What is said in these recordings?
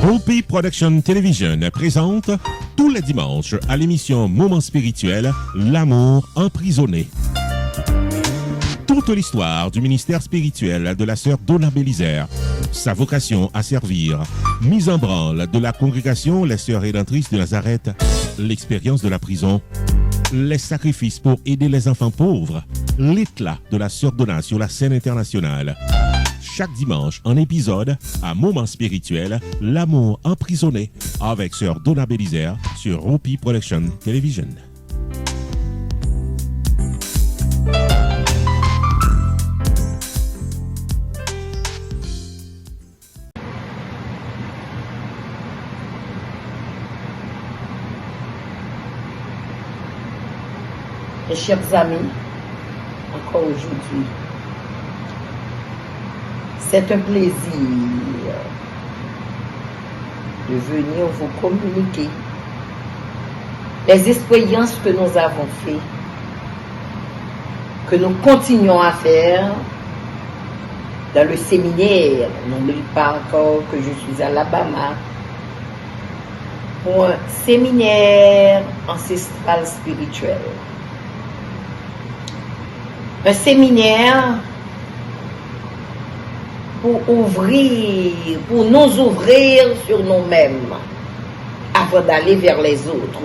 Rupi Production Television présente tous les dimanches à l'émission Moment spirituel, L'amour emprisonné. Toute l'histoire du ministère spirituel de la sœur Donna Bélisaire, sa vocation à servir, mise en branle de la congrégation Les Sœurs Rédemptrices de Nazareth, l'expérience de la prison, les sacrifices pour aider les enfants pauvres, l'éclat de la sœur Donna sur la scène internationale. Chaque dimanche, un épisode à Moment spirituel, L'amour emprisonné, avec sœur Donna Bélisaire sur Rupi Production Television. Mes chers amis, encore aujourd'hui, c'est un plaisir de venir vous communiquer les expériences que nous avons faites, que nous continuons à faire dans le séminaire. N'oublie pas encore que je suis à Alabama pour un séminaire ancestral spirituel. Un séminaire pour nous ouvrir sur nous-mêmes avant d'aller vers les autres.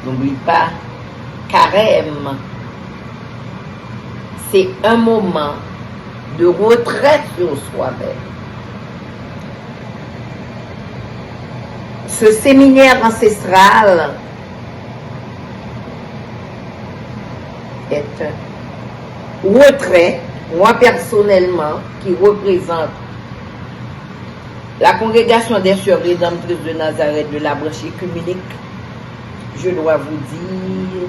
N'oublie pas, carême, c'est un moment de retraite sur soi-même. Ce séminaire ancestral est un retrait, moi personnellement, qui représente la congrégation des Sœurs Rédemptrices de Nazareth de la branche œcuménique. Je dois vous dire,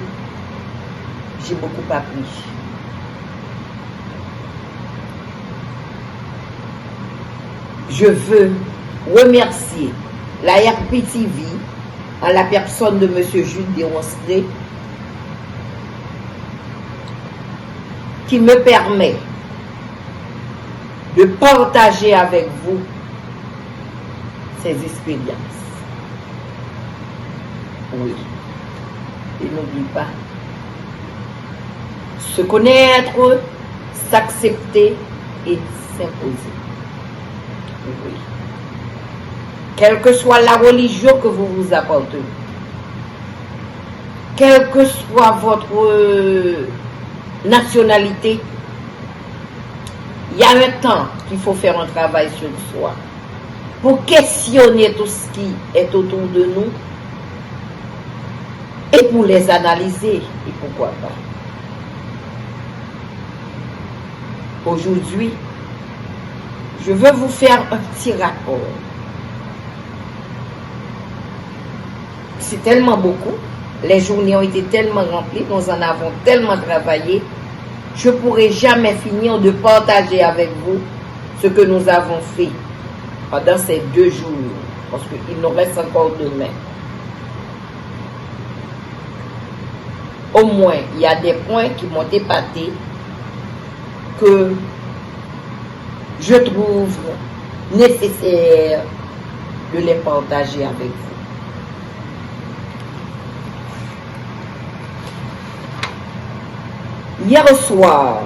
j'ai beaucoup appris. Je veux remercier la RPTV en la personne de M. Jules Desronceret qui me permet de partager avec vous ces expériences. Oui. Et n'oublie pas, se connaître, s'accepter et s'imposer. Oui. Quelle que soit la religion que vous vous appartenez, quelle que soit votre nationalité, il y a un temps qu'il faut faire un travail sur soi pour questionner tout ce qui est autour de nous et pour les analyser, et pourquoi pas. Aujourd'hui, je veux vous faire un petit rapport. C'est tellement beaucoup, les journées ont été tellement remplies, nous en avons tellement travaillé, je ne pourrai jamais finir de partager avec vous ce que nous avons fait pendant ces 2 jours, parce qu'il nous reste encore demain. Au moins, il y a des points qui m'ont épaté que je trouve nécessaire de les partager avec vous. Hier soir,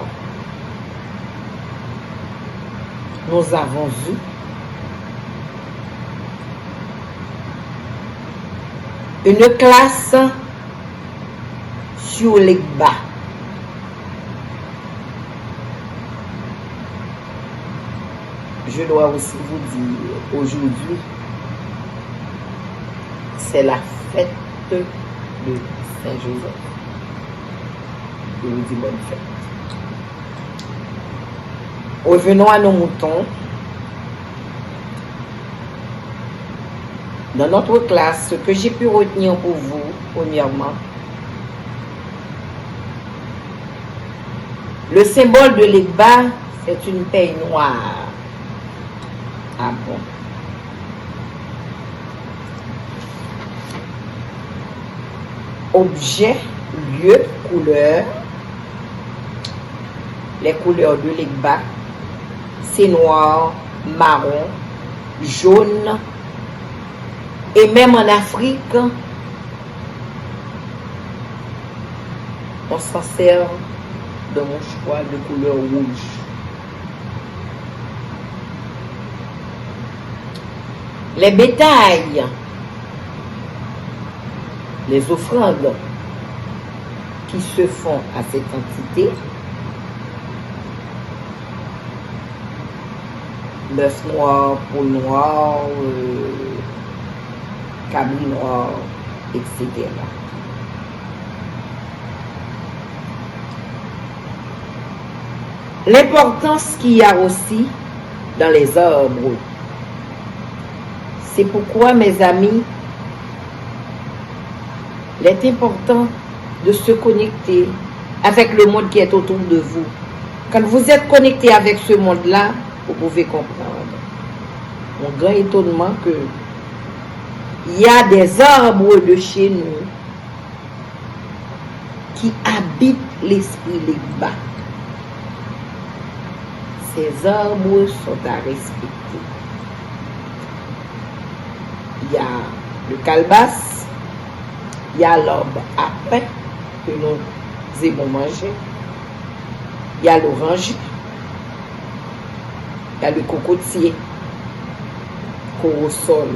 nous avons vu une classe sur l'Egba. Je dois aussi vous dire, aujourd'hui, c'est la fête de Saint-Joseph. Je vous dis bonne fête. Revenons à nos moutons. Dans notre classe, ce que j'ai pu retenir pour vous, premièrement, le symbole de l'Egba, c'est une paille noire. Ah bon? Objet, lieu, couleur. Les couleurs de l'Egba, c'est noir, marron, jaune, et même en Afrique, on s'en sert de mon choix de couleur rouge. Les bétails, les offrandes qui se font à cette entité, l'œuf noir, poule noire, cabri noir, etc. L'importance qu'il y a aussi dans les arbres. C'est pourquoi, mes amis, il est important de se connecter avec le monde qui est autour de vous. Quand vous êtes connecté avec ce monde-là, vous pouvez comprendre. Mon grand étonnement que il y a des arbres de chez nous qui habitent l'esprit Legba. Ces arbres sont à respecter. Il y a le calebasse, il y a l'arbre à pain que nous aimons manger, il y a l'oranger, il y a le cocotier, corosol.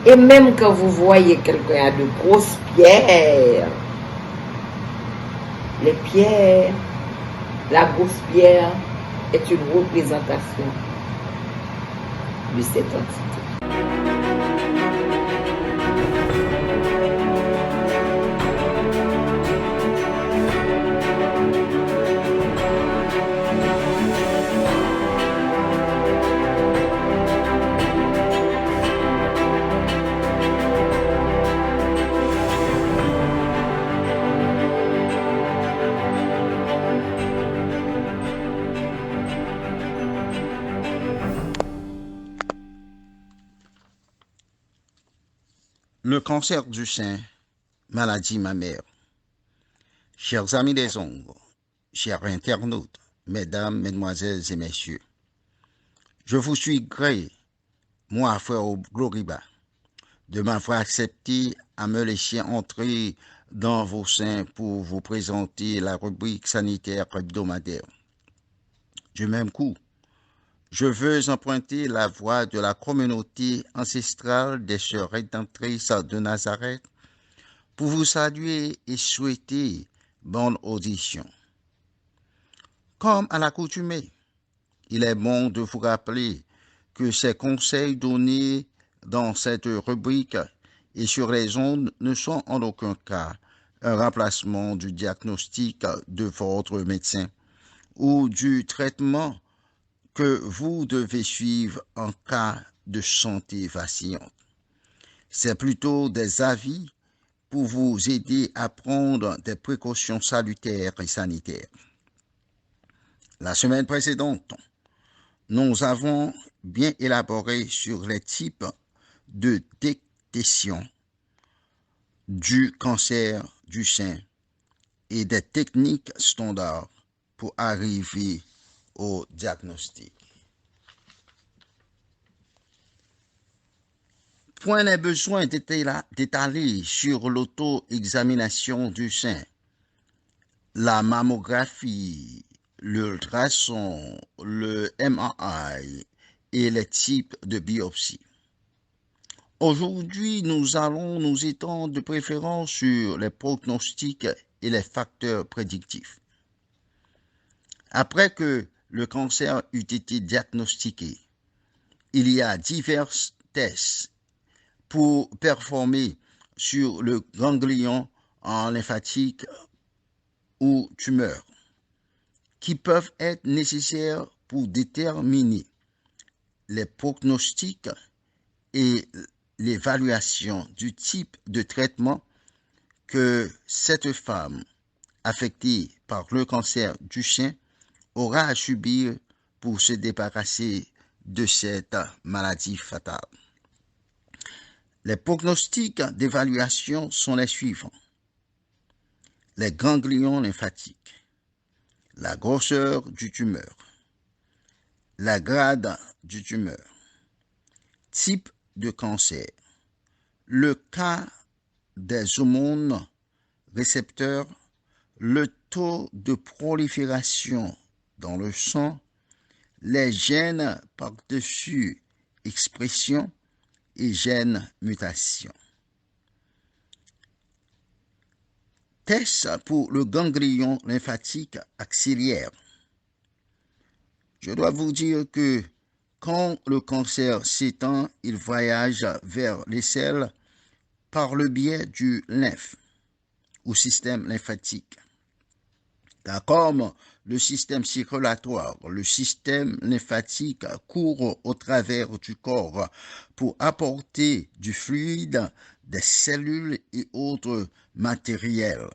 Et même quand vous voyez quelqu'un a de grosses pierres, les pierres, la grosse pierre est une représentation de cette entité. Le cancer du sein, maladie mammaire. Chers amis des ombres, chers internautes, mesdames, mesdemoiselles et messieurs, je vous suis gré, moi, frère Gloriba, de m'avoir accepté à me laisser entrer dans vos seins pour vous présenter la rubrique sanitaire hebdomadaire. Du même coup, je veux emprunter la voix de la communauté ancestrale des Sœurs Rédemptrices de Nazareth pour vous saluer et souhaiter bonne audition. Comme à l'accoutumée, il est bon de vous rappeler que ces conseils donnés dans cette rubrique et sur les ondes ne sont en aucun cas un remplacement du diagnostic de votre médecin ou du traitement que vous devez suivre en cas de santé vacillante. C'est plutôt des avis pour vous aider à prendre des précautions salutaires et sanitaires. La semaine précédente, nous avons bien élaboré sur les types de détection du cancer du sein et des techniques standards pour arriver au diagnostic. Point n'est besoin d'étaler sur l'auto-examination du sein, la mammographie, l'ultrason, le MRI et les types de biopsie. Aujourd'hui, nous allons nous étendre de préférence sur les pronostics et les facteurs prédictifs. Après que le cancer eut été diagnostiqué, il y a divers tests pour performer sur le ganglion en lymphatique ou tumeur, qui peuvent être nécessaires pour déterminer les pronostics et l'évaluation du type de traitement que cette femme affectée par le cancer du sein aura à subir pour se débarrasser de cette maladie fatale. Les pronostics d'évaluation sont les suivants. Les ganglions lymphatiques, la grosseur du tumeur, la grade du tumeur, type de cancer, le cas des hormones récepteurs, le taux de prolifération dans le sang, les gènes par-dessus expression et gènes mutation. Test pour le ganglion lymphatique axillaire. Je dois vous dire que quand le cancer s'étend, il voyage vers les selles par le biais du lymphe ou système lymphatique. Car comme le système circulatoire, le système lymphatique court au travers du corps pour apporter du fluide, des cellules et autres matériels.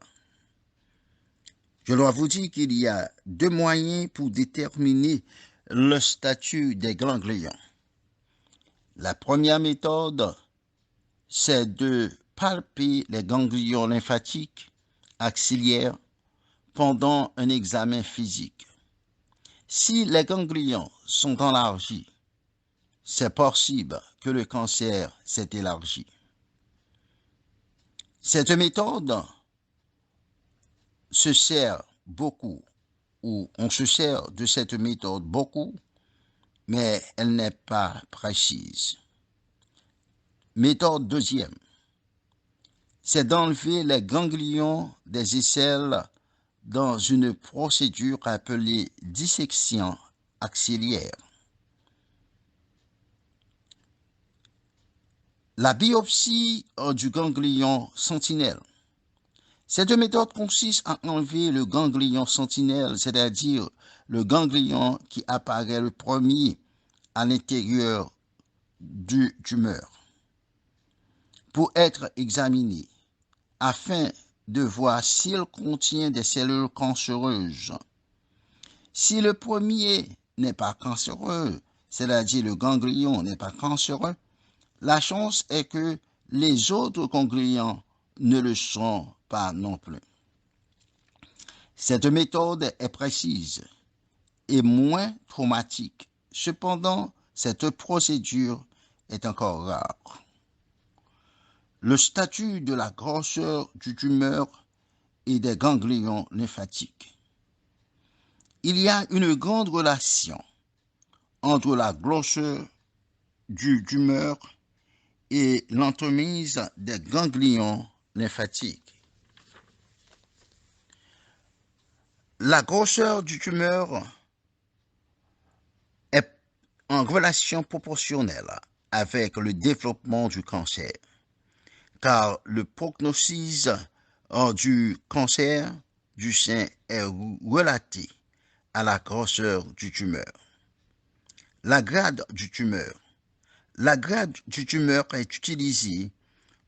Je dois vous dire qu'il y a deux moyens pour déterminer le statut des ganglions. La première méthode, c'est de palper les ganglions lymphatiques axillaires pendant un examen physique. Si les ganglions sont élargis, c'est possible que le cancer s'est élargi. Cette méthode se sert beaucoup, ou on se sert de cette méthode beaucoup, mais elle n'est pas précise. Méthode deuxième, c'est d'enlever les ganglions des aisselles dans une procédure appelée dissection axillaire. La biopsie du ganglion sentinelle. Cette méthode consiste à enlever le ganglion sentinelle, c'est-à-dire le ganglion qui apparaît le premier à l'intérieur du tumeur, pour être examiné afin de voir s'il contient des cellules cancéreuses. Si le premier n'est pas cancéreux, c'est-à-dire le ganglion n'est pas cancéreux, la chance est que les autres ganglions ne le sont pas non plus. Cette méthode est précise et moins traumatique. Cependant, cette procédure est encore rare. Le statut de la grosseur du tumeur et des ganglions lymphatiques. Il y a une grande relation entre la grosseur du tumeur et l'anatomie des ganglions lymphatiques. La grosseur du tumeur est en relation proportionnelle avec le développement du cancer, car le prognostic du cancer du sein est relaté à la grosseur du tumeur. La grade du tumeur. La grade du tumeur est utilisée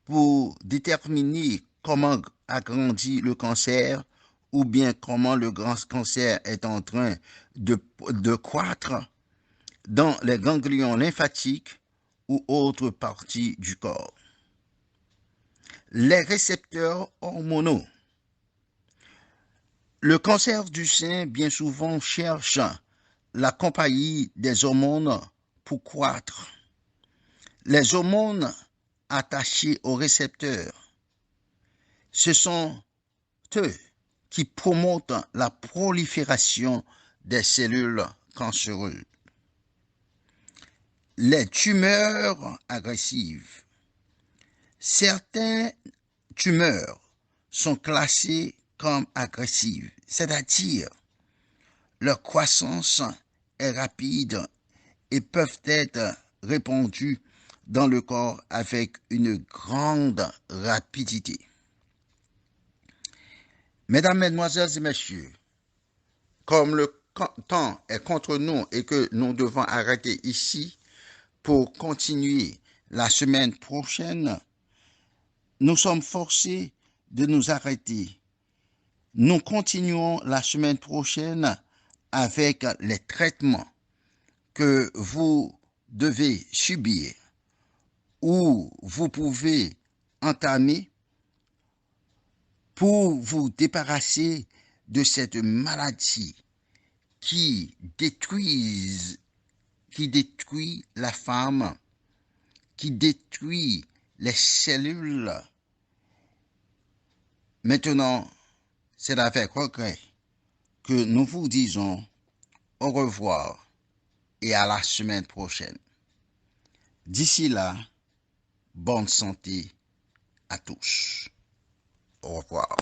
pour déterminer comment a grandi le cancer ou bien comment le grand cancer est en train de croître dans les ganglions lymphatiques ou autres parties du corps. Les récepteurs hormonaux. Le cancer du sein, bien souvent, cherche la compagnie des hormones pour croître. Les hormones attachées aux récepteurs, ce sont eux qui promotent la prolifération des cellules cancéreuses. Les tumeurs agressives. Certaines tumeurs sont classées comme agressives, c'est-à-dire leur croissance est rapide et peuvent être répandues dans le corps avec une grande rapidité. Mesdames, Mesdemoiselles et Messieurs, comme le temps est contre nous et que nous devons arrêter ici pour continuer la semaine prochaine, nous sommes forcés de nous arrêter. Nous continuons la semaine prochaine avec les traitements que vous devez subir ou vous pouvez entamer pour vous débarrasser de cette maladie qui détruit qui détruit la femme, qui détruit les cellules. Maintenant, c'est avec regret que nous vous disons au revoir et à la semaine prochaine. D'ici là, bonne santé à tous. Au revoir.